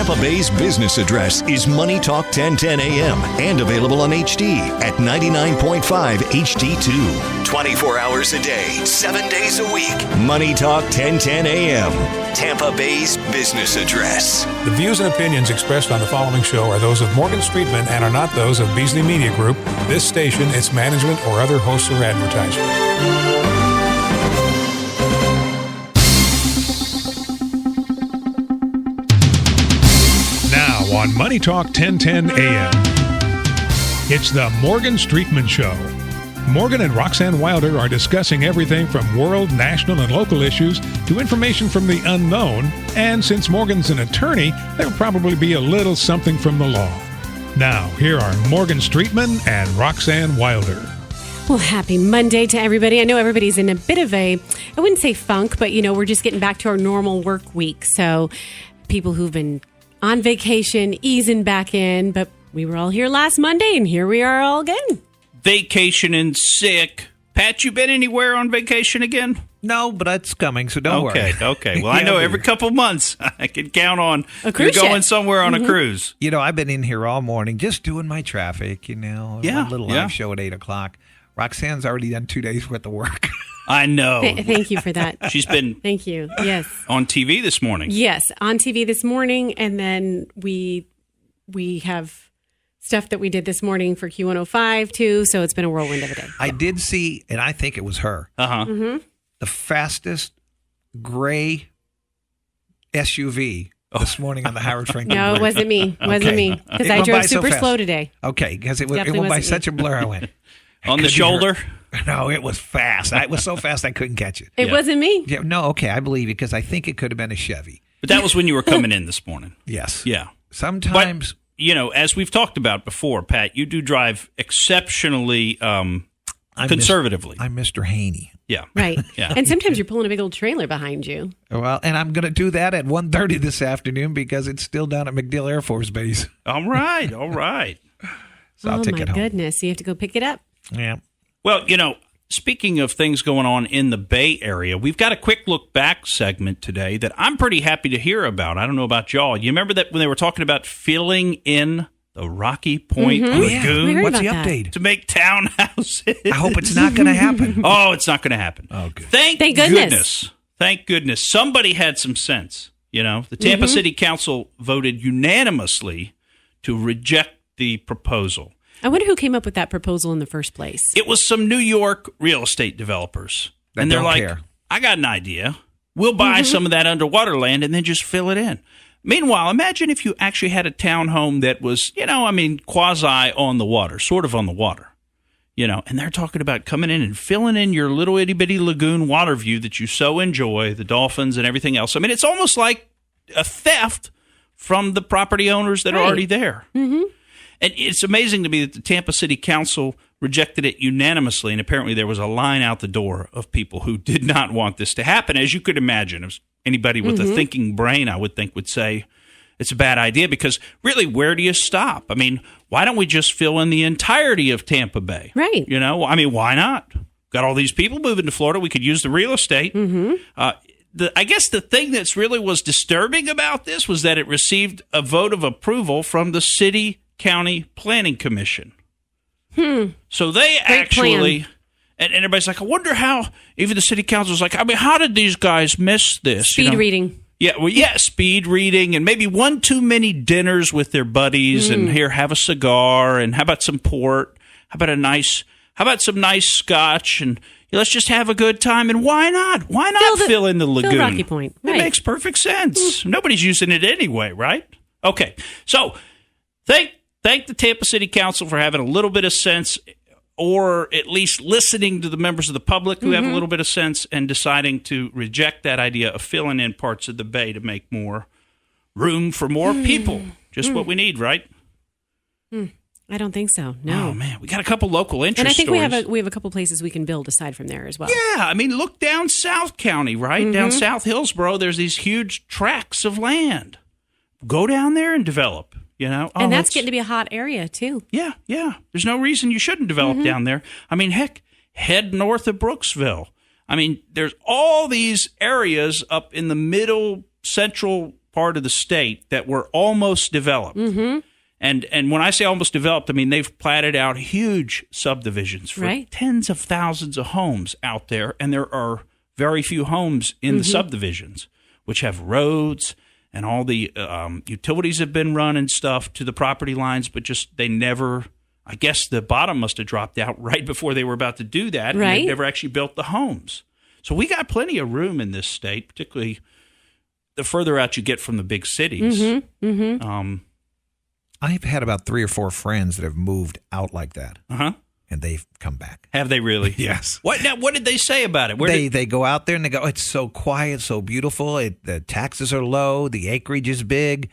Tampa Bay's business address is Money Talk 1010 AM and available on HD at 99.5 HD2. 24 hours a day, 7 days a week. Money Talk 1010 AM, Tampa Bay's business address. The views and opinions expressed on the following show are those of Morgan Streetman and are not those of Beasley Media Group, this station, its management, or other hosts or advertisers. On Money Talk 1010 AM. It's the Morgan Streetman Show. Morgan and Roxanne Wilder are discussing everything from world, national, and local issues to information from the unknown. And since Morgan's an attorney, there'll probably be a little something from the law. Now, here are Morgan Streetman and Roxanne Wilder. Well, happy Monday to everybody. I know everybody's in a bit of a, I wouldn't say funk, but, we're just getting back to our normal work week. So people who've been on vacation, easing back in, but we were all here last Monday, and here we are all again. Vacation and sick. Pat, you been anywhere on vacation again? No, but it's coming, so don't worry. Okay. Well, I know every couple months I can count on a cruise you're going ship. somewhere on a cruise. I've been in here all morning just doing my traffic, one little live show at 8 o'clock. Roxanne's already done 2 days worth of work. I know. Thank you for that. She's been Thank you. Yes. on TV this morning. Yes, on TV this morning, and then we have stuff that we did this morning for Q105 too, so it's been a whirlwind of a day. I did see, and I think it was her, the fastest gray SUV this morning on the Howard Franklin. No, it wasn't me. It wasn't me. Because I drove super slow today. Okay, because it went by such a blur. I went. On the shoulder? No, it was fast. It was so fast I couldn't catch it. It wasn't me? Yeah, no, okay, I believe you because I think it could have been a Chevy. But that was when you were coming in this morning. Yes. Yeah. Sometimes. But, as we've talked about before, Pat, you do drive exceptionally conservatively. I'm Mr. Haney. Yeah. Right. Yeah. And sometimes you're pulling a big old trailer behind you. Well, and I'm going to do that at 1:30 this afternoon because it's still down at MacDill Air Force Base. All right. So I'll take it home. Oh, my goodness. So you have to go pick it up. Yeah. Well, speaking of things going on in the Bay Area, we've got a quick look back segment today that I'm pretty happy to hear about. I don't know about y'all. You remember that when they were talking about filling in the Rocky Point Lagoon? What's the update? To make townhouses. I hope it's not going to happen. Oh, it's not going to happen. Oh, good. Thank goodness. Thank goodness. Somebody had some sense. The Tampa City Council voted unanimously to reject the proposal. I wonder who came up with that proposal in the first place. It was some New York real estate developers. That and they're don't like, care. I got an idea. We'll buy some of that underwater land and then just fill it in. Meanwhile, imagine if you actually had a townhome that was, quasi on the water, sort of on the water. And they're talking about coming in and filling in your little itty-bitty lagoon water view that you so enjoy, the dolphins and everything else. I mean, it's almost like a theft from the property owners that are already there. Mm-hmm. And it's amazing to me that the Tampa City Council rejected it unanimously, and apparently there was a line out the door of people who did not want this to happen, as you could imagine. If anybody with a thinking brain, I would think, would say it's a bad idea because, really, where do you stop? I mean, why don't we just fill in the entirety of Tampa Bay? Right. Why not? Got all these people moving to Florida. We could use the real estate. Mm-hmm. I guess the thing that's really was disturbing about this was that it received a vote of approval from the City County Planning Commission. So they actually, and everybody's like, I wonder how, even the city council's like, how did these guys miss this? Speed reading. Yeah, speed reading, and maybe one too many dinners with their buddies, and here, have a cigar, and how about some port? How about some nice scotch, and let's just have a good time, and why not? Why not fill in the lagoon? Fill Rocky Point. Right. It makes perfect sense. Nobody's using it anyway, right? Okay, so thank the Tampa City Council for having a little bit of sense, or at least listening to the members of the public who have a little bit of sense and deciding to reject that idea of filling in parts of the bay to make more room for more people. Just what we need, right? I don't think so. No. Oh, man. We got a couple local interest And I think stories. we have a couple places we can build aside from there as well. Yeah. I mean, look down South County, right? Down South Hillsborough, there's these huge tracts of land. Go down there and develop. And that's getting to be a hot area, too. Yeah. There's no reason you shouldn't develop down there. I mean, heck, head north of Brooksville. I mean, there's all these areas up in the middle central part of the state that were almost developed. Mm-hmm. And when I say almost developed, I mean they've platted out huge subdivisions for tens of thousands of homes out there, and there are very few homes in the subdivisions, which have roads and all the utilities have been run and stuff to the property lines, but just they never, I guess the bottom must have dropped out right before they were about to do that, and they never actually built the homes. So we got plenty of room in this state, particularly the further out you get from the big cities. Mm-hmm. Mm-hmm. I've had about 3 or 4 friends that have moved out like that. Uh-huh. And they've come back. Have they really? Yes. What did they say about it? They go out there and they go, it's so quiet, so beautiful. The taxes are low. The acreage is big.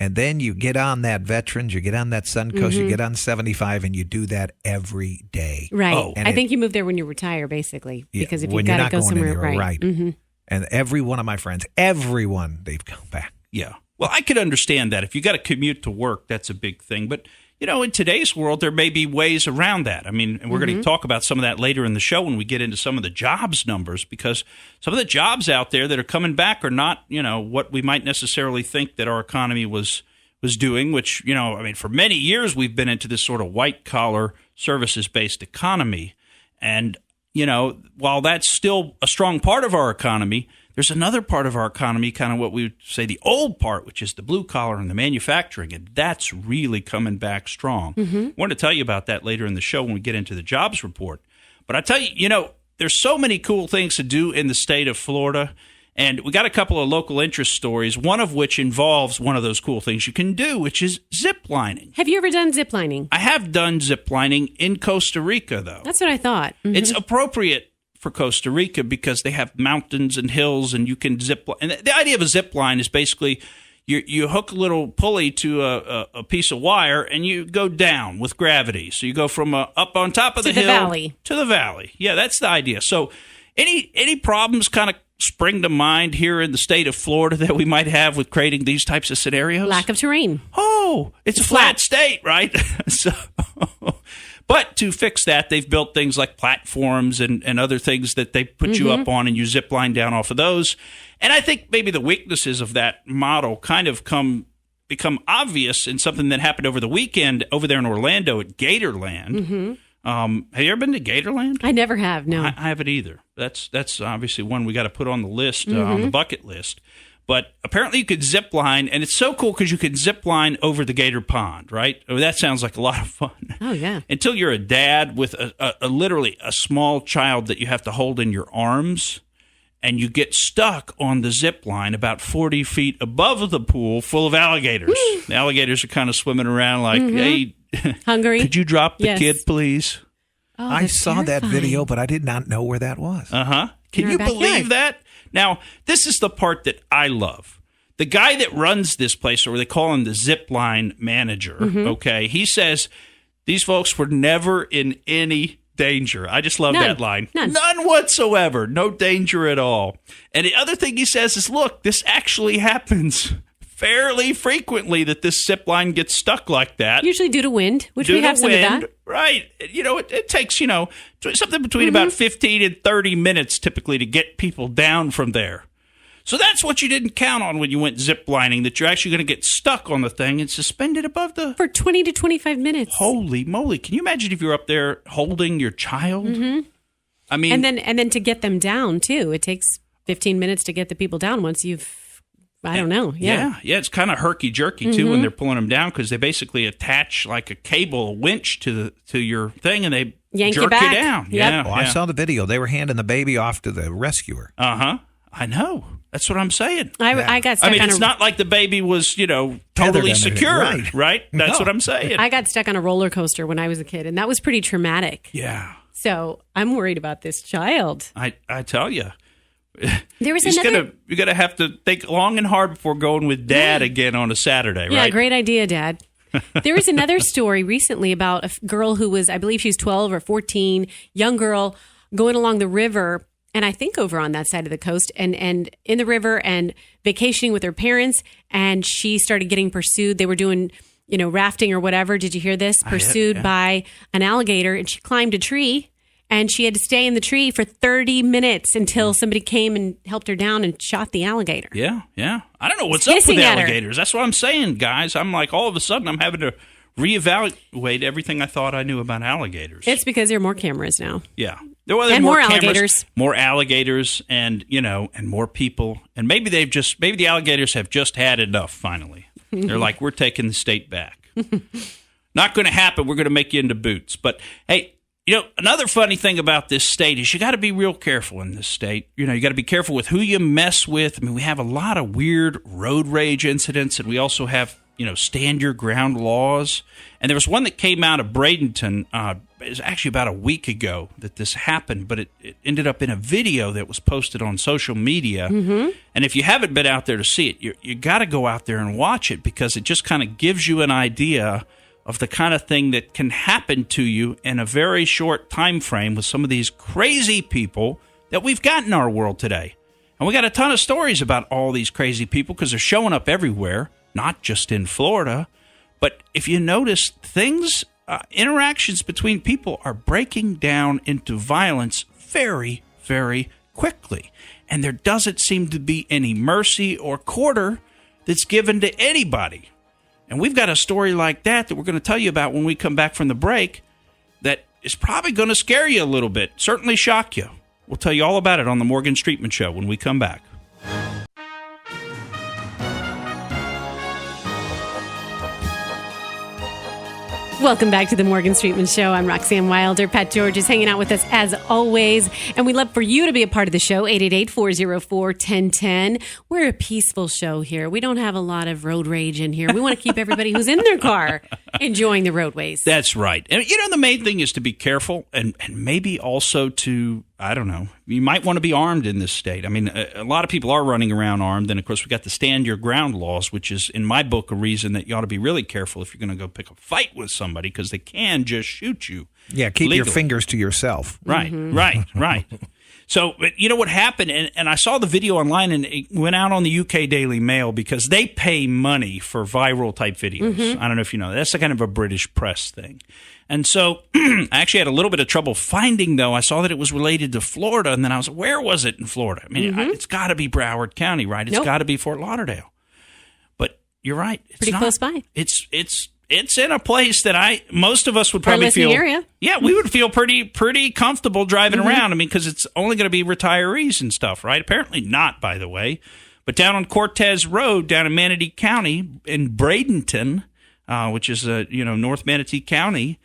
And then you get on that Veterans, you get on that Suncoast, you get on 75, and you do that every day. Right. Oh. I think you move there when you retire, basically. Because if you've got to go somewhere, right. Mm-hmm. And every one of my friends, they've come back. Yeah. Well, I could understand that. If you got to commute to work, that's a big thing. But, in today's world, there may be ways around that. I mean, and we're going to talk about some of that later in the show when we get into some of the jobs numbers, because some of the jobs out there that are coming back are not, what we might necessarily think that our economy was doing, which, for many years we've been into this sort of white-collar, services-based economy. And, while that's still a strong part of our economy, there's another part of our economy, kind of what we would say the old part, which is the blue collar and the manufacturing, and that's really coming back strong. I want to tell you about that later in the show when we get into the jobs report. But I tell you, there's so many cool things to do in the state of Florida, and we got a couple of local interest stories, one of which involves one of those cool things you can do, which is zip lining. Have you ever done zip lining? I have done zip lining in Costa Rica, though. That's what I thought. Mm-hmm. It's appropriate for Costa Rica because they have mountains and hills, and you can zip line. And the idea of a zip line is basically you hook a little pulley to a piece of wire and you go down with gravity. So you go from up on top of the hill valley to the valley. Yeah, that's the idea. So any problems kind of spring to mind here in the state of Florida that we might have with creating these types of scenarios? Lack of terrain. Oh, it's a flat state, right? But to fix that, they've built things like platforms and other things that they put you up on, and you zip line down off of those. And I think maybe the weaknesses of that model kind of become obvious in something that happened over the weekend over there in Orlando at Gatorland. Have you ever been to Gatorland? I never have, no. I haven't either. That's obviously one we got to put on the list, on the bucket list. But apparently you could zip line, and it's so cool because you could zip line over the Gator Pond, right? Oh, that sounds like a lot of fun. Oh, yeah. Until you're a dad with literally a small child that you have to hold in your arms, and you get stuck on the zip line about 40 feet above the pool full of alligators. The alligators are kind of swimming around like, hey, hungry. Could you drop the kid, please? Oh, I saw that video, but I did not know where that was. Can you believe that? Now, this is the part that I love. The guy that runs this place, or they call him the zip line manager, okay, he says these folks were never in any danger. I just love that line. None whatsoever. No danger at all. And the other thing he says is, look, this actually happens fairly frequently that this zip line gets stuck like that. Usually due to wind, which we have some of that. Right. It takes, something between about 15 and 30 minutes typically to get people down from there. So that's what you didn't count on when you went zip lining, that you're actually going to get stuck on the thing and suspended above the... For 20 to 25 minutes. Holy moly. Can you imagine if you're up there holding your child? I mean... And then to get them down, too. It takes 15 minutes to get the people down once you've... I don't know. Yeah. It's kind of herky-jerky, too, when they're pulling them down, because they basically attach like a cable, a winch to your thing, and they yank jerk you back. Down. Yep. Yeah. I saw the video. They were handing the baby off to the rescuer. I know. That's what I'm saying. I got stuck it's not like the baby was, totally secure, right? That's what I'm saying. I got stuck on a roller coaster when I was a kid, and that was pretty traumatic. Yeah. So I'm worried about this child. I tell you. There was you're gonna have to think long and hard before going with Dad again on a Saturday, right? Yeah, great idea, Dad. There was another story recently about a girl who was, I believe she was 12 or 14, young girl going along the river, and I think over on that side of the coast, and in the river and vacationing with her parents, and she started getting pursued. They were doing, rafting or whatever. Did you hear this? Pursued by an alligator, and she climbed a tree. and she had to stay in the tree for 30 minutes until somebody came and helped her down and shot the alligator. Yeah. I don't know what's up with alligators. That's what I'm saying, guys. I'm like, all of a sudden, I'm having to reevaluate everything I thought I knew about alligators. It's because there are more cameras now. Yeah. There are more cameras, alligators. More alligators, and and more people. And maybe the alligators have just had enough finally. They're like, we're taking the state back. Not going to happen. We're going to make you into boots. But hey, another funny thing about this state is you got to be real careful in this state. You got to be careful with who you mess with. I mean, we have a lot of weird road rage incidents, and we also have stand your ground laws. And there was one that came out of Bradenton. It was actually about a week ago that this happened, but it ended up in a video that was posted on social media. Mm-hmm. And if you haven't been out there to see it, you got to go out there and watch it, because it just kind of gives you an idea of the kind of thing that can happen to you in a very short time frame with some of these crazy people that we've got in our world today. And we got a ton of stories about all these crazy people because they're showing up everywhere, not just in Florida. But if you notice, interactions between people are breaking down into violence very, very quickly. And there doesn't seem to be any mercy or quarter that's given to anybody. And we've got a story like that we're going to tell you about when we come back from the break that is probably going to scare you a little bit, certainly shock you. We'll tell you all about it on the Morgan Streetman Show when we come back. Welcome back to the Morgan Streetman Show. I'm Roxanne Wilder. Pat George is hanging out with us as always. And we'd love for you to be a part of the show, 888-404-1010. We're a peaceful show here. We don't have a lot of road rage in here. We want to keep everybody who's in their car enjoying the roadways. That's right. And, the main thing is to be careful and maybe also to, I don't know, you might want to be armed in this state. I mean, a lot of people are running around armed. And, of course, we got the stand your ground laws, which is, in my book, a reason that you ought to be really careful if you're going to go pick a fight with somebody, because they can just shoot you. Yeah, keep legally. your fingers to yourself. Right, right. So, you know what happened? And I saw the video online, and it went out on the UK Daily Mail because they pay money for viral type videos. Mm-hmm. I don't know if you know. That's a kind of a British press thing. And so I actually had a little bit of trouble finding, though. I saw that it was related to Florida, and then I was like, where was it in Florida? I mean, it's got to be Broward County, right? It's got to be Fort Lauderdale. But you're right. It's pretty not. Close by. It's in a place that most of us would probably feel. Area. Yeah, we would feel pretty comfortable driving around. I mean, because it's only going to be retirees and stuff, right? Apparently not, by the way. But down on Cortez Road, down in Manatee County, in Bradenton, which is North Manatee County,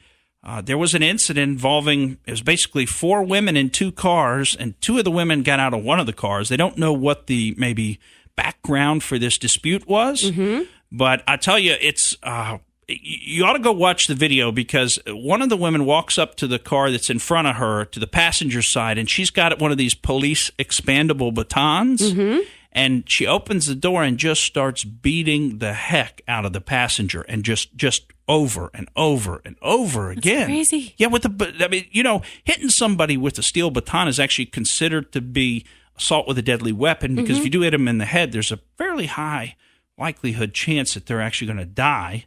there was an incident involving, it was basically 4 women in 2 cars, and 2 of the women got out of one of the cars. They don't know what the maybe background for this dispute was, but I tell you, it's you ought to go watch the video, because one of the women walks up to the car that's in front of her to the passenger side, and she's got one of these police expandable batons. And she opens the door and just starts beating the heck out of the passenger, and just over and over and over again. That's crazy. Yeah, hitting somebody with a steel baton is actually considered to be assault with a deadly weapon, because if you do hit them in the head, there's a fairly high likelihood chance that they're actually going to die.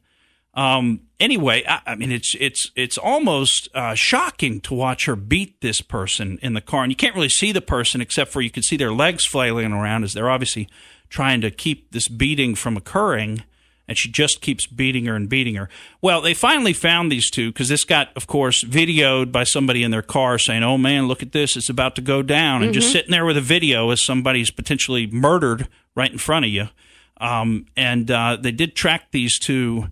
Anyway, I mean, it's almost shocking to watch her beat this person in the car. And you can't really see the person except for you can see their legs flailing around as they're obviously trying to keep this beating from occurring. And she just keeps beating her and beating her. Well, they finally found these 2, because this got, of course, videoed by somebody in their car saying, oh, man, look at this. It's about to go down. And just sitting there with a video as somebody's potentially murdered right in front of you. They did track these 2.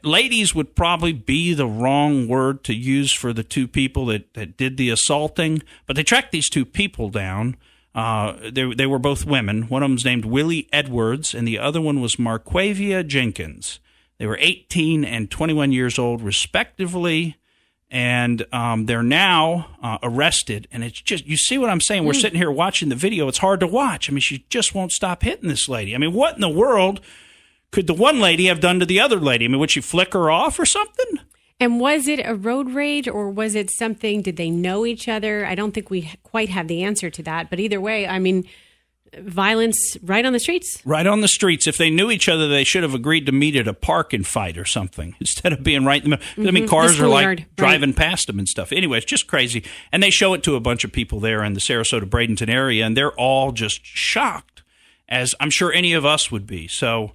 Ladies would probably be the wrong word to use for the 2 people that did the assaulting, but they tracked these 2 people down. They were both women. One of them was named Willie Edwards, and the other one was Marquavia Jenkins. They were 18 and 21 years old, respectively, and they're now arrested. And it's just, you see what I'm saying? We're sitting here watching the video. It's hard to watch. I mean, she just won't stop hitting this lady. I mean, what in the world could the one lady have done to the other lady? I mean, would she flick her off or something? And was it a road rage, or was it something, did they know each other? I don't think we quite have the answer to that. But either way, I mean, violence right on the streets. Right on the streets. If they knew each other, they should have agreed to meet at a park and fight or something instead of being right in the middle. I mean, cars are like driving past them and stuff. Anyway, it's just crazy. And they show it to a bunch of people there in the Sarasota, Bradenton area, and they're all just shocked, as I'm sure any of us would be. So,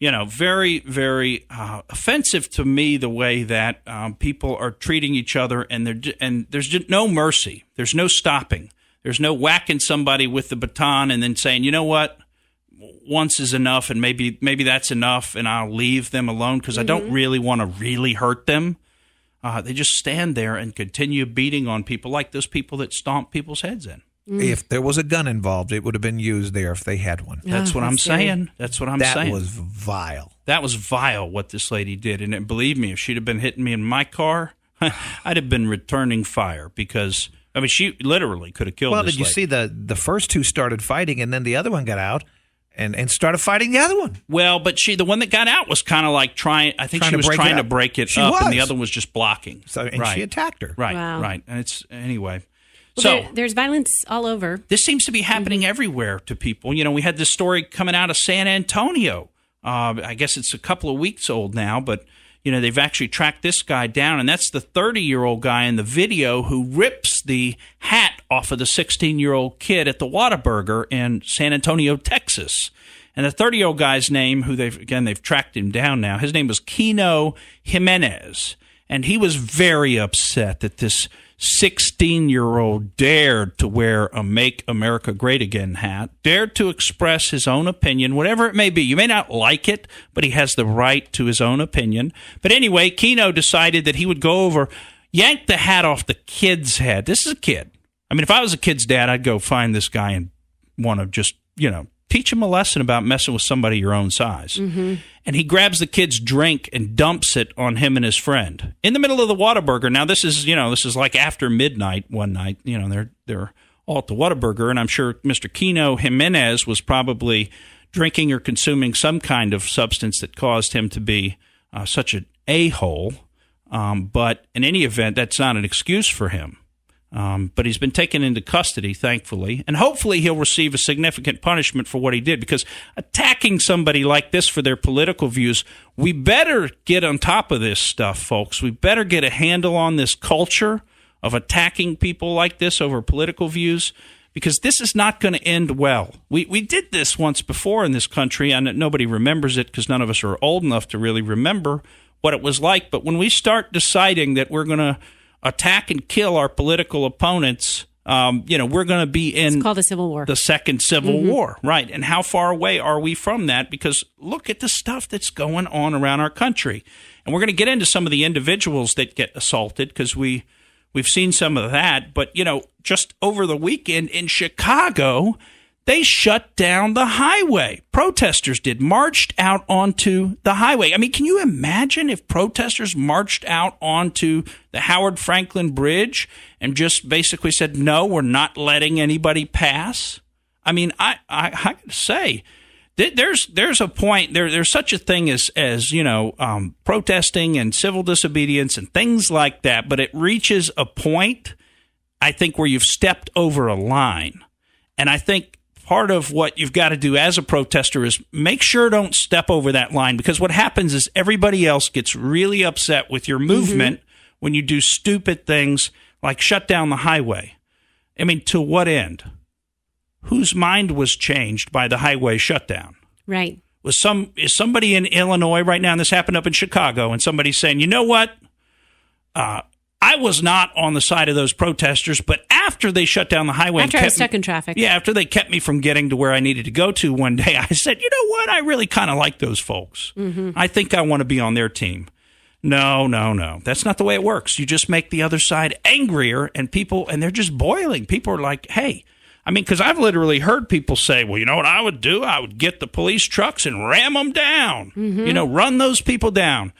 very, very offensive to me the way that people are treating each other, and there's just no mercy. There's no stopping. There's no whacking somebody with the baton and then saying, you know what, once is enough, and maybe that's enough, and I'll leave them alone because I don't really want to really hurt them. They just stand there and continue beating on people like those people that stomp people's heads in. If there was a gun involved, it would have been used there if they had one. That's what I'm saying. That's what I'm saying. That was vile. That was vile what this lady did. And believe me, if she'd have been hitting me in my car, I'd have been returning fire because, she literally could have killed this lady. Well, did you see the first two started fighting, and then the other one got out and started fighting the other one? Well, but the one that got out was kind of like trying to break it up, and the other one was just blocking. So, and she attacked her. Right, wow. right. And anyway. Well, there's violence all over. This seems to be happening everywhere to people. We had this story coming out of San Antonio. I guess it's a couple of weeks old now, but they've actually tracked this guy down, and that's the 30-year-old guy in the video who rips the hat off of the 16-year-old kid at the Whataburger in San Antonio, Texas. And the 30-year-old guy's name, who they've tracked him down now, his name was Kino Jimenez, and he was very upset that this 16-year-old dared to wear a Make America Great Again hat, dared to express his own opinion, whatever it may be. You may not like it, but he has the right to his own opinion. But anyway, Kino decided that he would go over, yank the hat off the kid's head. This is a kid. If I was a kid's dad, I'd go find this guy and want to just, teach him a lesson about messing with somebody your own size. Mm-hmm. And he grabs the kid's drink and dumps it on him and his friend in the middle of the Whataburger. Now, this is like after midnight one night. They're all at the Whataburger, and I'm sure Mr. Kino Jimenez was probably drinking or consuming some kind of substance that caused him to be such an a-hole. But in any event, that's not an excuse for him. But he's been taken into custody, thankfully, and hopefully he'll receive a significant punishment for what he did, because attacking somebody like this for their political views, we better get on top of this stuff, folks. We better get a handle on this culture of attacking people like this over political views, because this is not going to end well. We did this once before in this country, and nobody remembers it because none of us are old enough to really remember what it was like. But when we start deciding that we're going to attack and kill our political opponents, we're going to be in it's called a civil war. The second civil war, right? And how far away are we from that? Because look at the stuff that's going on around our country. And we're going to get into some of the individuals that get assaulted, because we've seen some of that. But, just over the weekend in Chicago, they shut down the highway. Protesters marched out onto the highway. Can you imagine if protesters marched out onto the Howard Franklin Bridge and just basically said, no, we're not letting anybody pass? I say there's a point. There's such a thing as protesting and civil disobedience and things like that. But it reaches a point, I think, where you've stepped over a line. And I think part of what you've got to do as a protester is make sure don't step over that line, because what happens is everybody else gets really upset with your movement when you do stupid things like shut down the highway. To what end? Whose mind was changed by the highway shutdown? Right. Is somebody in Illinois right now, and this happened up in Chicago, and somebody's saying, you know what? I was not on the side of those protesters, but after they shut down the highway, after I was stuck in traffic, after they kept me from getting to where I needed to go to one day, I said, you know what? I really kind of like those folks. Mm-hmm. I think I want to be on their team. No. That's not the way it works. You just make the other side angrier, and they're just boiling. People are like, hey, because I've literally heard people say, well, you know what I would do? I would get the police trucks and ram them down, run those people down.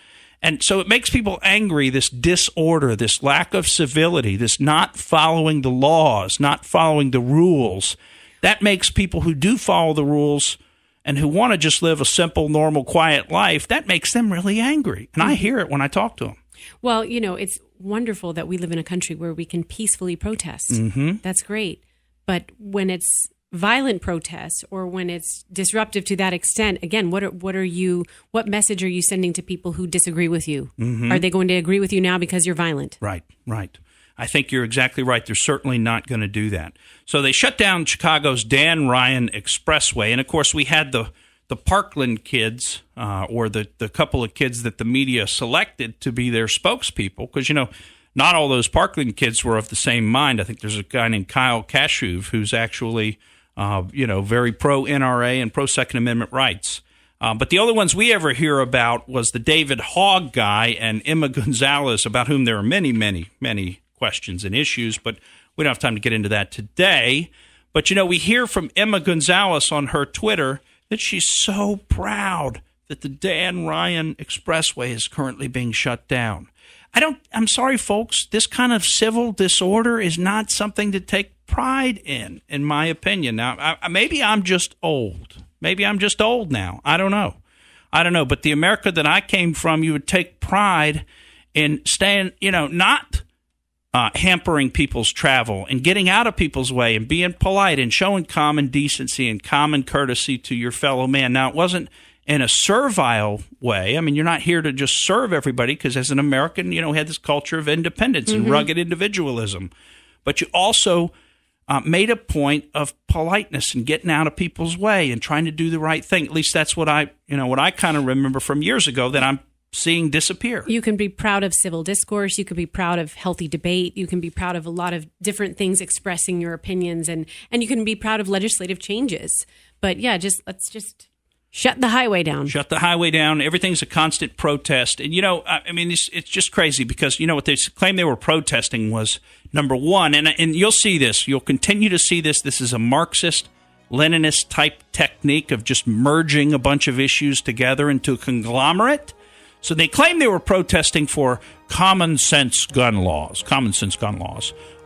And so it makes people angry, this disorder, this lack of civility, this not following the laws, not following the rules. That makes people who do follow the rules and who want to just live a simple, normal, quiet life, that makes them really angry. And I hear it when I talk to them. Well, it's wonderful that we live in a country where we can peacefully protest. Mm-hmm. That's great. But when it's violent protests or when it's disruptive to that extent, again, what message are you sending to people who disagree with you? Are they going to agree with you now because you're violent? Right. I think you're exactly right. They're certainly not going to do that. So they shut down Chicago's Dan Ryan Expressway. And, of course, we had the Parkland kids or the couple of kids that the media selected to be their spokespeople because, not all those Parkland kids were of the same mind. I think there's a guy named Kyle Kashuv who's actually, very pro-NRA and pro-Second Amendment rights. But the only ones we ever hear about was the David Hogg guy and Emma Gonzalez, about whom there are many, many, many questions and issues. But we don't have time to get into that today. But, we hear from Emma Gonzalez on her Twitter that she's so proud that the Dan Ryan Expressway is currently being shut down. I'm sorry, folks, this kind of civil disorder is not something to take pride in my opinion. Now, maybe I'm just old. Maybe I'm just old now. I don't know. But the America that I came from, you would take pride in staying, not hampering people's travel and getting out of people's way and being polite and showing common decency and common courtesy to your fellow man. Now, it wasn't in a servile way. I mean, you're not here to just serve everybody because as an American, we had this culture of independence and rugged individualism. But you also made a point of politeness and getting out of people's way and trying to do the right thing. At least that's what I kind of remember from years ago that I'm seeing disappear. You can be proud of civil discourse. You can be proud of healthy debate. You can be proud of a lot of different things expressing your opinions, and you can be proud of legislative changes. But yeah, let's just shut the highway down. Shut the highway down. Everything's a constant protest. And, it's just crazy because, what they claim they were protesting was, number one, and you'll see this. You'll continue to see this. This is a Marxist, Leninist type technique of just merging a bunch of issues together into a conglomerate. So they claim they were protesting for common sense gun laws.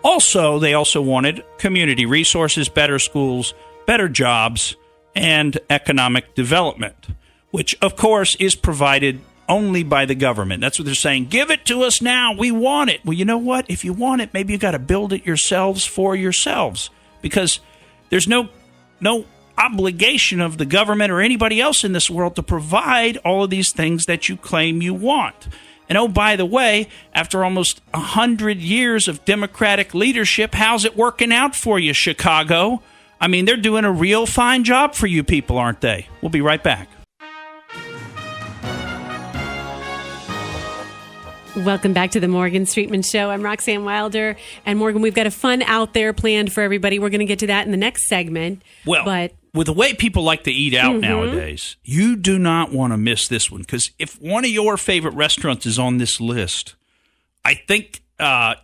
Also, they also wanted community resources, better schools, better jobs, and economic development, which, of course, is provided only by the government. That's what they're saying. Give it to us now. We want it. Well, you know what? If you want it, maybe you got to build it yourselves for yourselves, because there's no obligation of the government or anybody else in this world to provide all of these things that you claim you want. And oh, by the way, after almost 100 years of Democratic leadership, how's it working out for you, Chicago? I mean, they're doing a real fine job for you people, aren't they? We'll be right back. Welcome back to the Morgan Streetman Show. I'm Roxanne Wilder. And Morgan, we've got a fun out there planned for everybody. We're going to get to that in the next segment. Well, with the way people like to eat out nowadays, you do not want to miss this one. Because if one of your favorite restaurants is on this list, I think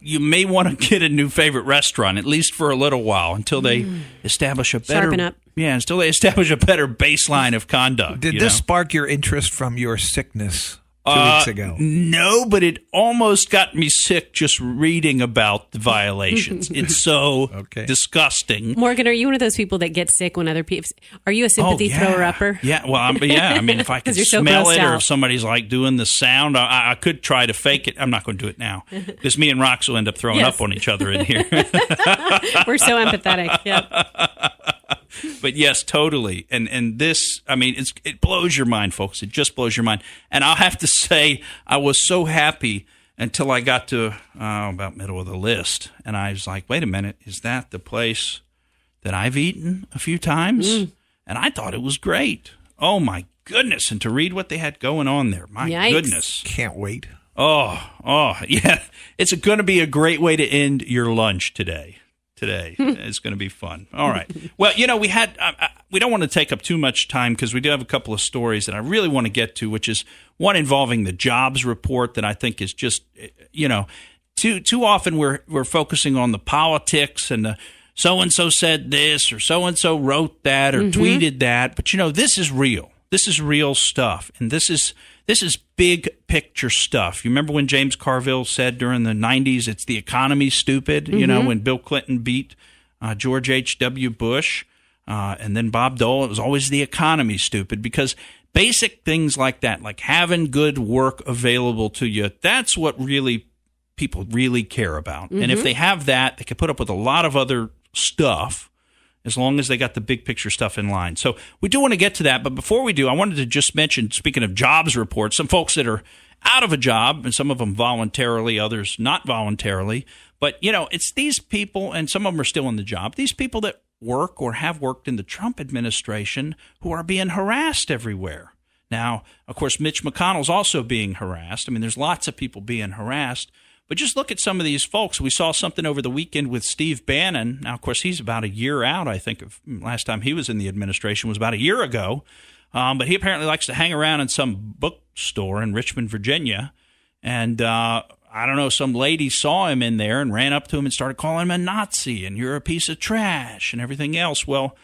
you may want to get a new favorite restaurant, at least for a little while, until they establish a better... Sharpen up. Yeah, until they establish a better baseline of conduct. Did this spark your interest from your sickness 2 weeks ago? No, but it almost got me sick just reading about the violations. It's so disgusting. Morgan, are you one of those people that get sick when other people... Are you a sympathy thrower-upper? Yeah, well, I mean, if I could smell it or if somebody's like doing the sound, I could try to fake it. I'm not going to do it now because me and Rox will end up throwing up on each other in here. We're so empathetic. Yep. But yes, totally. And this, I mean, it blows your mind, folks. It just blows your mind. And I'll have to say, I was so happy until I got to about middle of the list. And I was like, wait a minute, is that the place that I've eaten a few times? And I thought it was great. Oh, my goodness. And to read what they had going on there. My goodness. Can't wait. Oh, yeah. It's going to be a great way to end your lunch today. It's going to be fun. All right. Well, we don't want to take up too much time because we do have a couple of stories that I really want to get to, which is one involving the jobs report that I think is just, too often we're focusing on the politics and the so-and-so said this or so-and-so wrote that or tweeted that. But, this is real. This is real stuff. And this is big picture stuff. You remember when James Carville said during the 90s, it's the economy, stupid, when Bill Clinton beat George H.W. Bush and then Bob Dole, it was always the economy, stupid, because basic things like that, like having good work available to you, that's what really people really care about. And if they have that, they can put up with a lot of other stuff as long as they got the big picture stuff in line. So we do want to get to that. But before we do, I wanted to just mention, speaking of jobs reports, some folks that are out of a job, and some of them voluntarily, others not voluntarily. But, it's these people, and some of them are still in the job, these people that work or have worked in the Trump administration who are being harassed everywhere. Now, of course, Mitch McConnell's also being harassed. I mean, there's lots of people being harassed. But just look at some of these folks. We saw something over the weekend with Steve Bannon. Now, of course, he's about a year out, I think. Of last time he was in the administration was about a year ago. But he apparently likes to hang around in some bookstore in Richmond, Virginia. And I don't know, some lady saw him in there and ran up to him and started calling him a Nazi and you're a piece of trash and everything else. Well,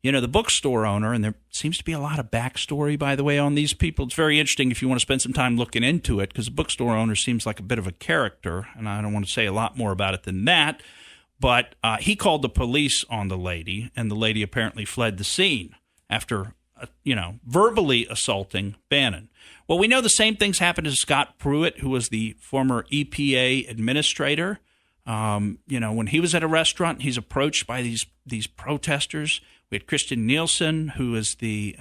the bookstore owner, and there seems to be a lot of backstory, by the way, on these people. It's very interesting if you want to spend some time looking into it, because the bookstore owner seems like a bit of a character, and I don't want to say a lot more about it than that. But he called the police on the lady, and the lady apparently fled the scene after, verbally assaulting Bannon. Well, we know the same things happened to Scott Pruitt, who was the former EPA administrator. When he was at a restaurant, he's approached by these protesters. We had Kristen Nielsen, who is the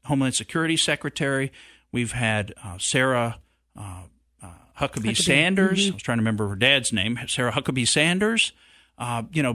Homeland Security Secretary. We've had Sarah Huckabee Sanders. Mm-hmm. I was trying to remember her dad's name. Sarah Huckabee Sanders,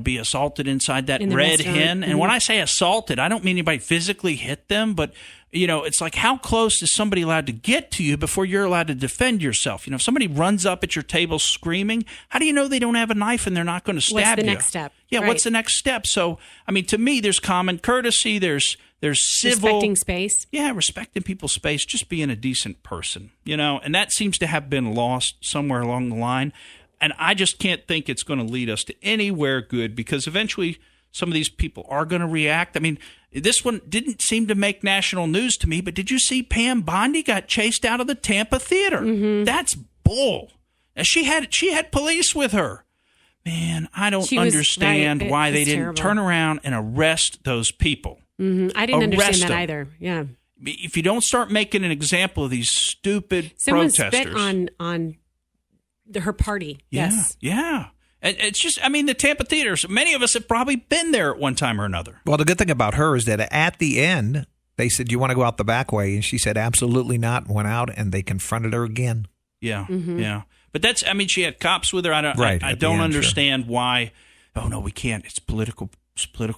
be assaulted inside that in the Red restaurant. Hen. And when I say assaulted, I don't mean anybody physically hit them, but it's like, how close is somebody allowed to get to you before you're allowed to defend yourself? If somebody runs up at your table screaming, how do you know they don't have a knife and they're not going to stab you? What's the next step? Yeah, Right. What's the next step? So, to me, there's common courtesy, there's civil. Respecting space. Yeah, respecting people's space, just being a decent person, and that seems to have been lost somewhere along the line. And I just can't think it's going to lead us to anywhere good, because eventually some of these people are going to react. I mean, this one didn't seem to make national news to me, but did you see Pam Bondi got chased out of the Tampa theater? Mm-hmm. That's bull. And she had police with her. Man, I don't understand why they didn't turn around and arrest those people. Mm-hmm. I didn't understand that them. either. Yeah. If you don't start making an example of these stupid Someone protesters. spit on her party. Yes. Yeah. It's just, the Tampa theaters, many of us have probably been there at one time or another. Well, the good thing about her is that at the end, they said, you want to go out the back way? And she said, absolutely not, and went out, and they confronted her again. Yeah, Mm-hmm. yeah. But that's, she had cops with her. I don't understand why, oh, no, we can't. It's political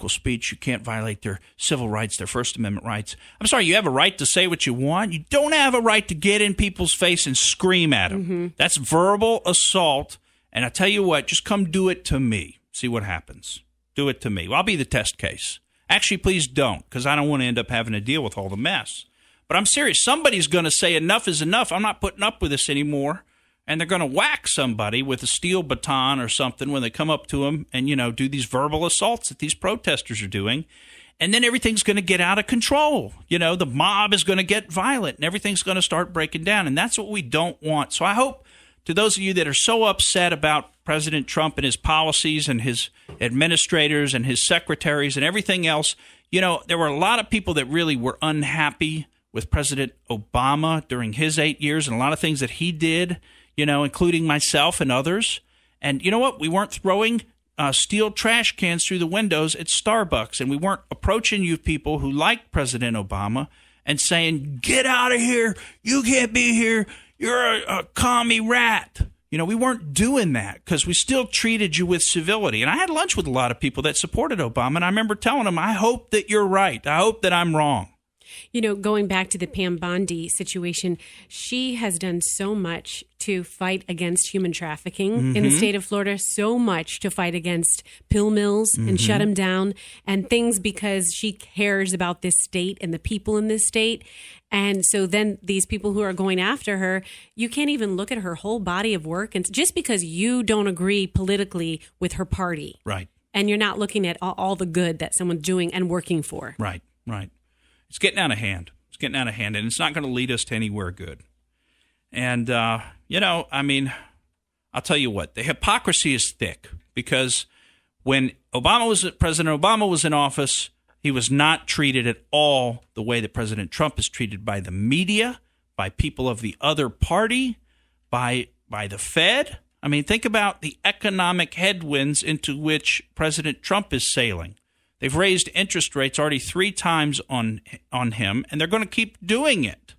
speech. You can't violate their civil rights, their First Amendment rights. I'm sorry, you have a right to say what you want. You don't have a right to get in people's face and scream at them. Mm-hmm. That's verbal assault. And I tell you what, just come do it to me. See what happens. Do it to me. Well, I'll be the test case. Actually, please don't, because I don't want to end up having to deal with all the mess. But I'm serious. Somebody's going to say enough is enough. I'm not putting up with this anymore. And they're going to whack somebody with a steel baton or something when they come up to them and, do these verbal assaults that these protesters are doing. And then everything's going to get out of control. The mob is going to get violent and everything's going to start breaking down. And that's what we don't want. So I hope, to those of you that are so upset about President Trump and his policies and his administrators and his secretaries and everything else, there were a lot of people that really were unhappy with President Obama during his 8 years and a lot of things that he did, including myself and others. And you know what? We weren't throwing steel trash cans through the windows at Starbucks, and we weren't approaching you people who like President Obama and saying, get out of here. You can't be here. You're a commie rat. We weren't doing that, because we still treated you with civility. And I had lunch with a lot of people that supported Obama, and I remember telling them, I hope that you're right. I hope that I'm wrong. Going back to the Pam Bondi situation, she has done so much to fight against human trafficking in the state of Florida, so much to fight against pill mills and shut them down, and things because she cares about this state and the people in this state. And so then these people who are going after her, you can't even look at her whole body of work, and just because you don't agree politically with her party. Right. And you're not looking at all the good that someone's doing and working for. Right. It's getting out of hand. And it's not going to lead us to anywhere good. And, I'll tell you what, the hypocrisy is thick, because when President Obama was in office, he was not treated at all the way that President Trump is treated by the media, by people of the other party, by the Fed. Think about the economic headwinds into which President Trump is sailing. They've raised interest rates already 3 times on him, and they're going to keep doing it.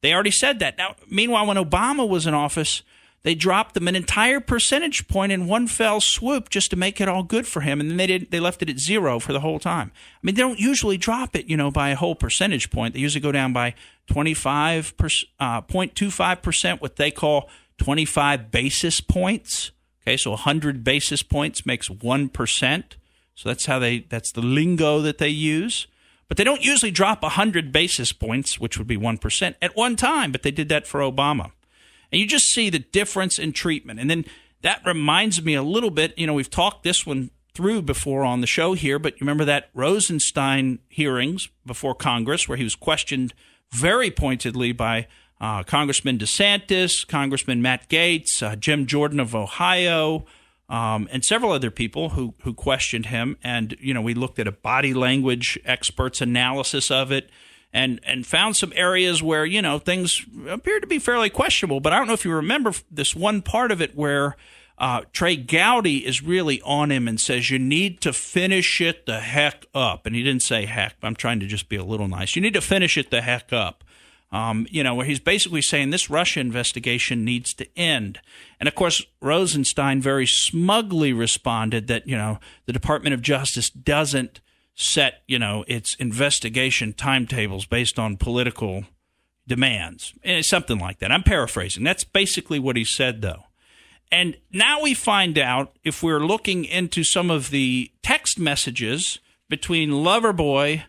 They already said that. Now, meanwhile, when Obama was in office, they dropped them an entire percentage point in one fell swoop just to make it all good for him, and then they left it at 0 for the whole time. I mean, they don't usually drop it, by a whole percentage point. They usually go down by 0.25%, what they call 25 basis points. Okay, so 100 basis points makes 1%. So that's the lingo that they use. But they don't usually drop 100 basis points, which would be 1%, at one time. But they did that for Obama. And you just see the difference in treatment. And then that reminds me a little bit, we've talked this one through before on the show here, but you remember that Rosenstein hearings before Congress where he was questioned very pointedly by Congressman DeSantis, Congressman Matt Gaetz, Jim Jordan of Ohio, and several other people who questioned him. And, we looked at a body language expert's analysis of it and found some areas where, things appeared to be fairly questionable. But I don't know if you remember this one part of it where Trey Gowdy is really on him and says, you need to finish it the heck up. And he didn't say heck, but I'm trying to just be a little nice. You need to finish it the heck up. Where he's basically saying this Russia investigation needs to end. And, of course, Rosenstein very smugly responded that, the Department of Justice doesn't set, its investigation timetables based on political demands. Something like that. I'm paraphrasing. That's basically what he said, though. And now we find out, if we're looking into some of the text messages between Loverboy,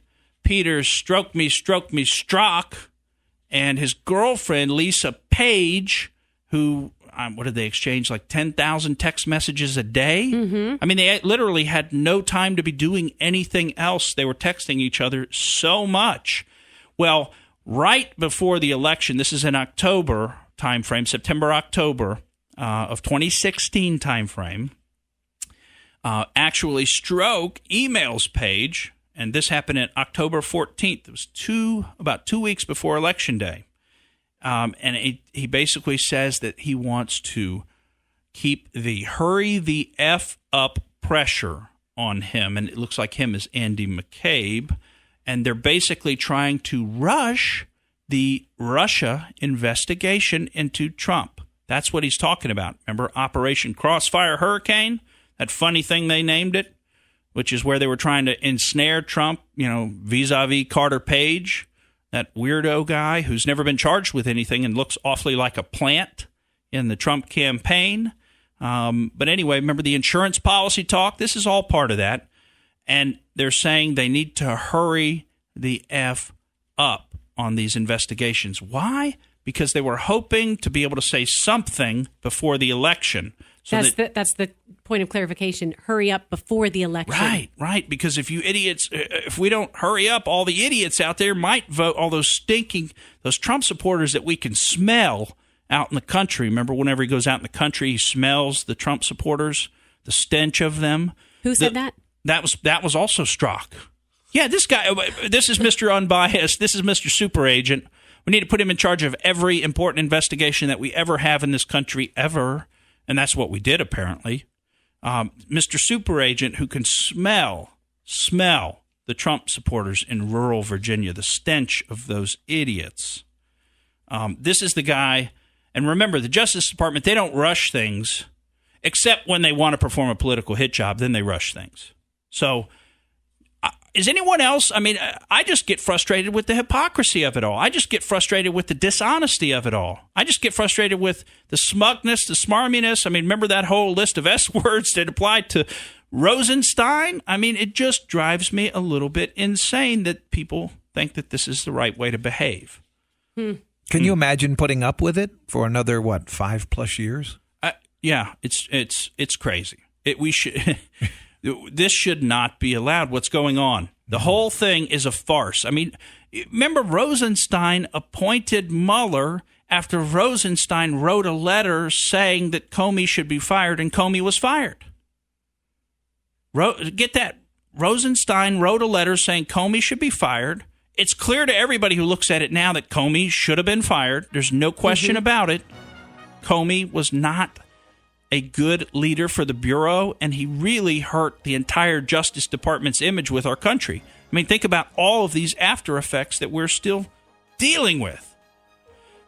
Peter's stroke me, strock, and his girlfriend, Lisa Page, who, what did they exchange, like 10,000 text messages a day? Mm-hmm. I mean, they literally had no time to be doing anything else. They were texting each other so much. Well, right before the election, this is in October timeframe, September, October of 2016 timeframe, actually Stroke emails Page. And this happened on October 14th. It was about 2 weeks before Election Day. And he basically says that he wants to keep the hurry the F up pressure on him. And it looks like him is Andy McCabe. And they're basically trying to rush the Russia investigation into Trump. That's what he's talking about. Remember Operation Crossfire Hurricane? That funny thing they named it? Which is where they were trying to ensnare Trump, vis-a-vis Carter Page, that weirdo guy who's never been charged with anything and looks awfully like a plant in the Trump campaign. But anyway, remember the insurance policy talk? This is all part of that. And they're saying they need to hurry the F up on these investigations. Why? Because they were hoping to be able to say something before the election. So that's the point of clarification. Hurry up before the election. Right. Because if you idiots, if we don't hurry up, all the idiots out there might vote. All those Trump supporters that we can smell out in the country. Remember, whenever he goes out in the country, he smells the Trump supporters, the stench of them. Who said that? That was also Strzok. Yeah, this guy. This is Mr. Unbiased. This is Mr. Super Agent. We need to put him in charge of every important investigation that we ever have in this country ever. And that's what we did, apparently. Mr. Super Agent, who can smell the Trump supporters in rural Virginia, the stench of those idiots. This is the guy. And remember, the Justice Department, they don't rush things, except when they want to perform a political hit job. Then they rush things. So is anyone else? I mean, I just get frustrated with the hypocrisy of it all. I just get frustrated with the dishonesty of it all. I just get frustrated with the smugness, the smarminess. I mean, remember that whole list of S words that applied to Rosenstein? I mean, it just drives me a little bit insane that people think that this is the right way to behave. Can you imagine putting up with it for another, 5+ years? Yeah, it's crazy. We should. This should not be allowed. What's going on? The whole thing is a farce. I mean, remember Rosenstein appointed Mueller after Rosenstein wrote a letter saying that Comey should be fired, and Comey was fired. Get that. Rosenstein wrote a letter saying Comey should be fired. It's clear to everybody who looks at it now that Comey should have been fired. There's no question about it. Comey was not a good leader for the Bureau, and he really hurt the entire Justice Department's image with our country. I mean, think about all of these after effects that we're still dealing with.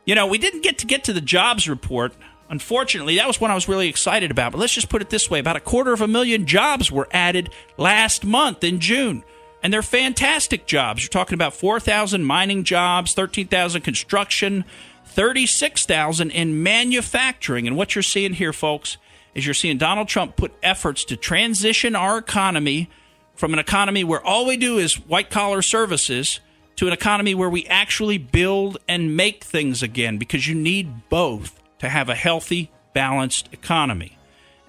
You know, we didn't get to the jobs report. Unfortunately, that was one I was really excited about. But let's just put it this way. About 250,000 jobs were added last month in June. And they're fantastic jobs. You're talking about 4,000 mining jobs, 13,000 construction, 36,000 in manufacturing. And what you're seeing here, folks, is you're seeing Donald Trump put efforts to transition our economy from an economy where all we do is white-collar services to an economy where we actually build and make things again, because you need both to have a healthy, balanced economy.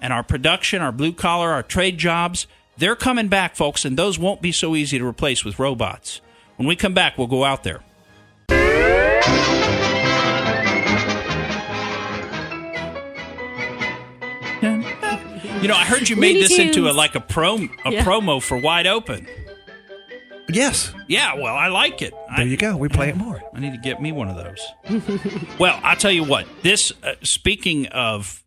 And our production, our blue-collar, our trade jobs, they're coming back, folks, and those won't be so easy to replace with robots. When we come back, we'll go out there. You know, I heard you made this into a promo for Wide Open. Yes. Yeah, well, I like it. There you go. We play it more. I need to get me one of those. Well, I'll tell you what. This, speaking of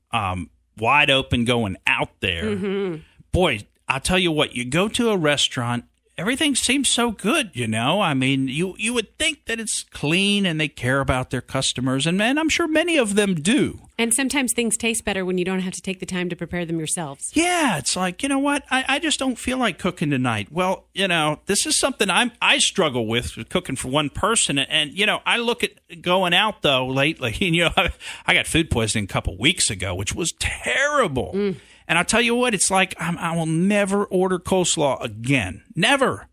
Wide Open going out there, boy, I'll tell you what. You go to a restaurant, everything seems so good, you know. I mean, you would think that it's clean and they care about their customers, and I'm sure many of them do. And sometimes things taste better when you don't have to take the time to prepare them yourselves. Yeah, it's like, you know what? I just don't feel like cooking tonight. Well, you know, this is something I struggle with cooking for one person. And, you know, I look at going out, though, lately. And, you know, I got food poisoning a couple weeks ago, which was terrible. And I'll tell you what, it's like I will never order coleslaw again. Never.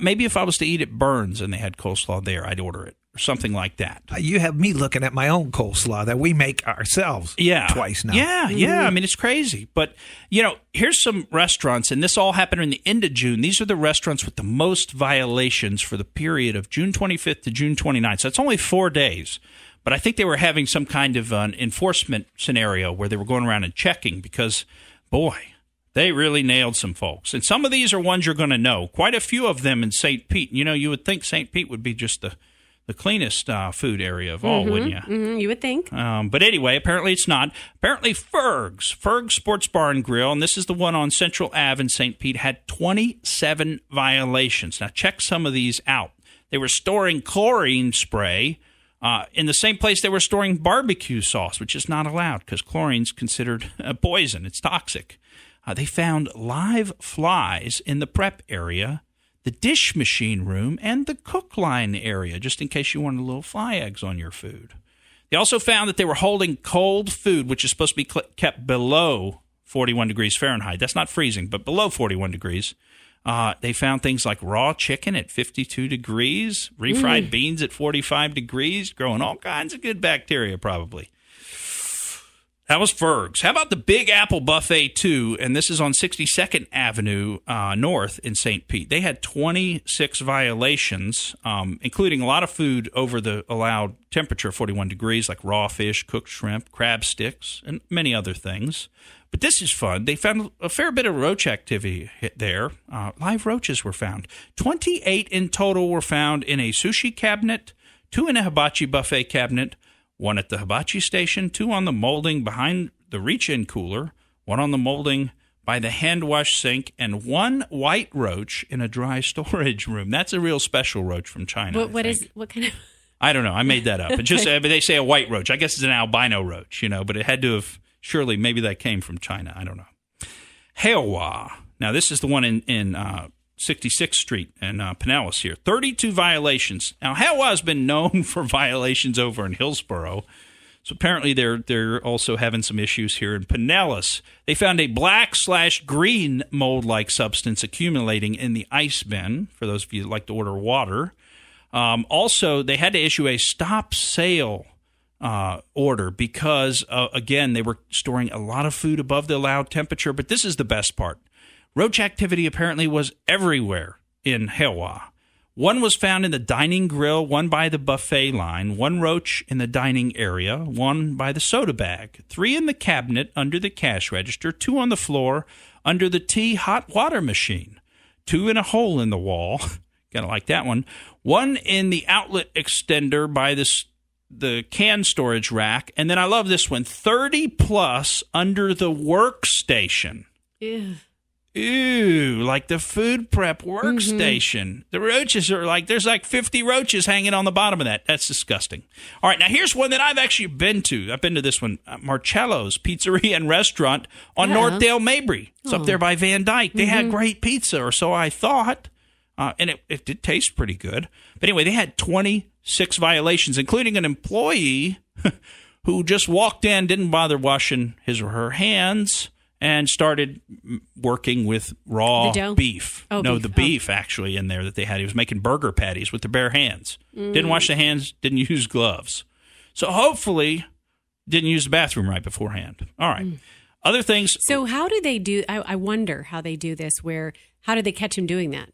Maybe if I was to eat at Burns and they had coleslaw there, I'd order it. Or something like that. You have me looking at my own coleslaw that we make ourselves twice now. Yeah. I mean, it's crazy. But, you know, here's some restaurants, and this all happened in the end of June. These are the restaurants with the most violations for the period of June 25th to June 29th. So it's only 4 days. But I think they were having some kind of an enforcement scenario where they were going around and checking because, boy, they really nailed some folks. And some of these are ones you're going to know. Quite a few of them in St. Pete. You know, you would think St. Pete would be just the cleanest food area of all, wouldn't you? You would think. But anyway, apparently it's not. Apparently Ferg's Sports Bar and Grill, and this is the one on Central Ave in St. Pete, had 27 violations. Now, check some of these out. They were storing chlorine spray in the same place they were storing barbecue sauce, which is not allowed because chlorine's considered a poison. It's toxic. They found live flies in the prep area, the dish machine room, and the cook line area, just in case you wanted little fly eggs on your food. They also found that they were holding cold food, which is supposed to be kept below 41 degrees Fahrenheit. That's not freezing, but below 41 degrees. They found things like raw chicken at 52 degrees, refried beans at 45 degrees, growing all kinds of good bacteria probably. That was Ferg's. How about the Big Apple Buffet, too? And this is on 62nd Avenue North in St. Pete. They had 26 violations, including a lot of food over the allowed temperature, 41 degrees, like raw fish, cooked shrimp, crab sticks, and many other things. But this is fun. They found a fair bit of roach activity there. Live roaches were found. 28 in total were found in a sushi cabinet, 2 in a hibachi buffet cabinet, 1 at the hibachi station, 2 on the molding behind the reach-in cooler, 1 on the molding by the hand-wash sink, and 1 white roach in a dry storage room. That's a real special roach from China. What kind of? I don't know. I made that up. It just but they say a white roach. I guess it's an albino roach, you know, but it had to have surely maybe that came from China. I don't know. Hewa. Now this is the one in 66th Street and Pinellas here. 32 violations. Now, Hewa has been known for violations over in Hillsborough. So apparently they're also having some issues here in Pinellas. They found a black/green mold-like substance accumulating in the ice bin, for those of you that like to order water. Also, they had to issue a stop sale order because, again, they were storing a lot of food above the allowed temperature. But this is the best part. Roach activity apparently was everywhere in Hewa. 1 was found in the dining grill, 1 by the buffet line, 1 roach in the dining area, 1 by the soda bag, 3 in the cabinet under the cash register, 2 on the floor under the tea hot water machine, 2 in a hole in the wall, kind of like that one, 1 in the outlet extender by the the can storage rack. And then I love this one, 30 plus under the workstation. Ew. Ooh, like the food prep workstation. The roaches are there's 50 roaches hanging on the bottom of that. That's disgusting. All right, now here's one that I've actually been to. I've been to this one, Marcello's Pizzeria and Restaurant on Northdale Mabry. It's up there by Van Dyke. They had great pizza, or so I thought, and it did taste pretty good. But anyway, they had 26 violations, including an employee who just walked in, didn't bother washing his or her hands, and started working with raw beef. Beef actually in there that they had. He was making burger patties with their bare hands. Didn't wash the hands, didn't use gloves. So hopefully didn't use the bathroom right beforehand. All right. Other things. So how do they do, I wonder how they do this, how did they catch him doing that?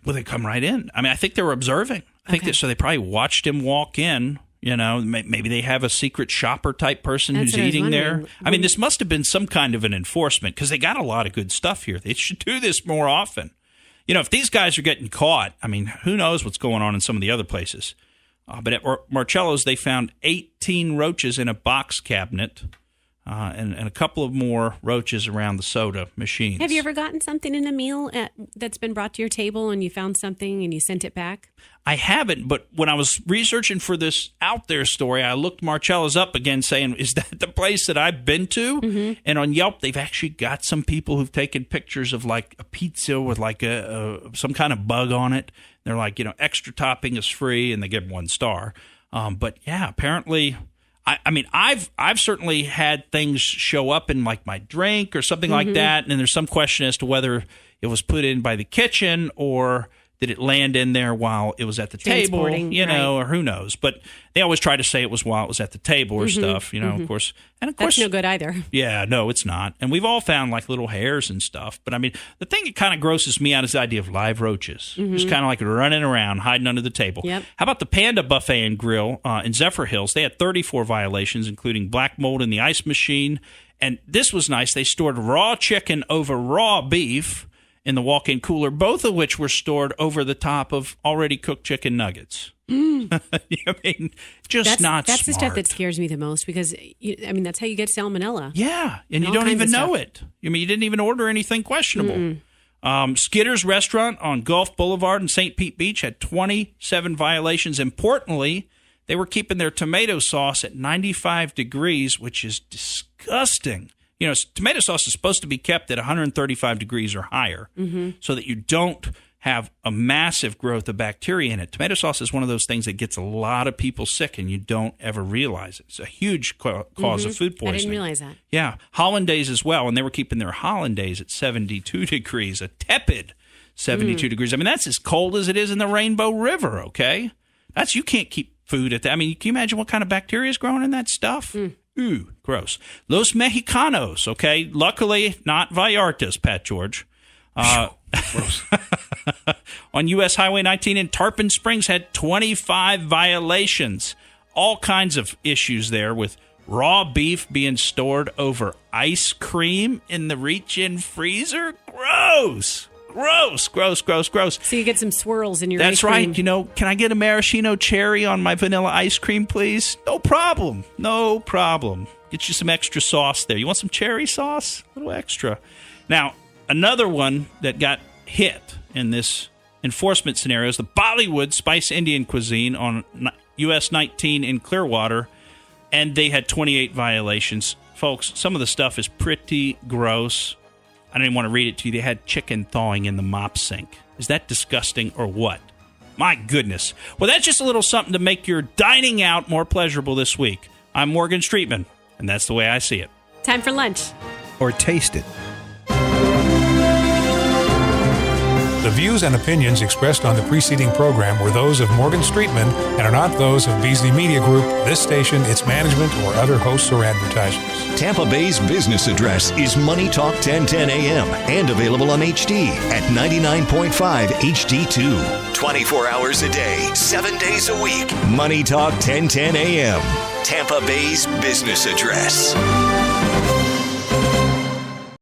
Well, they come right in. I mean, I think they were observing. I think so they probably watched him walk in. You know, maybe they have a secret shopper type person who's eating there. I mean, this must have been some kind of an enforcement because they got a lot of good stuff here. They should do this more often. You know, if these guys are getting caught, I mean, who knows what's going on in some of the other places. But at Marcello's, they found 18 roaches in a box cabinet and a couple of more roaches around the soda machines. Have you ever gotten something in a meal that's been brought to your table and you found something and you sent it back? I haven't, but when I was researching for this Out There story, I looked Marcello's up again saying, is that the place that I've been to? Mm-hmm. And on Yelp, they've actually got some people who've taken pictures of a pizza with some kind of bug on it. They're extra topping is free, and they give 1 star. But yeah, apparently, I mean, I've certainly had things show up in my drink or something like that, and there's some question as to whether it was put in by the kitchen or did it land in there while it was at the table, or who knows. But they always try to say it was while it was at the table or stuff, of course. And of course, that's no good either. Yeah, no, it's not. And we've all found little hairs and stuff. But I mean, the thing that kind of grosses me out is the idea of live roaches. Just kind of running around, hiding under the table. Yep. How about the Panda Buffet and Grill in Zephyr Hills? They had 34 violations, including black mold in the ice machine. And this was nice. They stored raw chicken over raw beef in the walk-in cooler, both of which were stored over the top of already cooked chicken nuggets. I mean, that's smart. That's the stuff that scares me the most because, that's how you get salmonella. Yeah, and you don't even know it. I mean, you didn't even order anything questionable. Skitter's Restaurant on Gulf Boulevard in St. Pete Beach had 27 violations. Importantly, they were keeping their tomato sauce at 95 degrees, which is disgusting. You know, tomato sauce is supposed to be kept at 135 degrees or higher so that you don't have a massive growth of bacteria in it. Tomato sauce is one of those things that gets a lot of people sick, and you don't ever realize it. It's a huge cause of food poisoning. I didn't realize that. Yeah. Hollandaise as well, and they were keeping their Hollandaise at 72 degrees, a tepid 72 degrees. I mean, that's as cold as it is in the Rainbow River, okay? You can't keep food at that. I mean, can you imagine what kind of bacteria is growing in that stuff? Ooh, gross. Los Mexicanos, okay? Luckily, not Vallarta's, Pat George. Gross. On U.S. Highway 19 in Tarpon Springs had 25 violations. All kinds of issues there with raw beef being stored over ice cream in the reach-in freezer. Gross. Gross. So you get some swirls in your That's ice cream. right. You know, can I get a maraschino cherry on my vanilla ice cream, please? No problem. Get you some extra sauce there. You want some cherry sauce? A little extra. Now, another one that got hit in this enforcement scenario is the Bollywood Spice Indian Cuisine on US 19 in Clearwater, and they had 28 violations. Folks, some of the stuff is pretty gross. I didn't want to read it to you. They had chicken thawing in the mop sink. Is that disgusting or what? My goodness. Well, that's just a little something to make your dining out more pleasurable this week. I'm Morgan Streetman, and that's the way I see it. Time for lunch. Or taste it. The views and opinions expressed on the preceding program were those of Morgan Streetman and are not those of Beasley Media Group, this station, its management, or other hosts or advertisers. Tampa Bay's business address is Money Talk 1010 AM and available on HD at 99.5 HD2. 24 hours a day, 7 days a week. Money Talk 1010 AM. Tampa Bay's business address.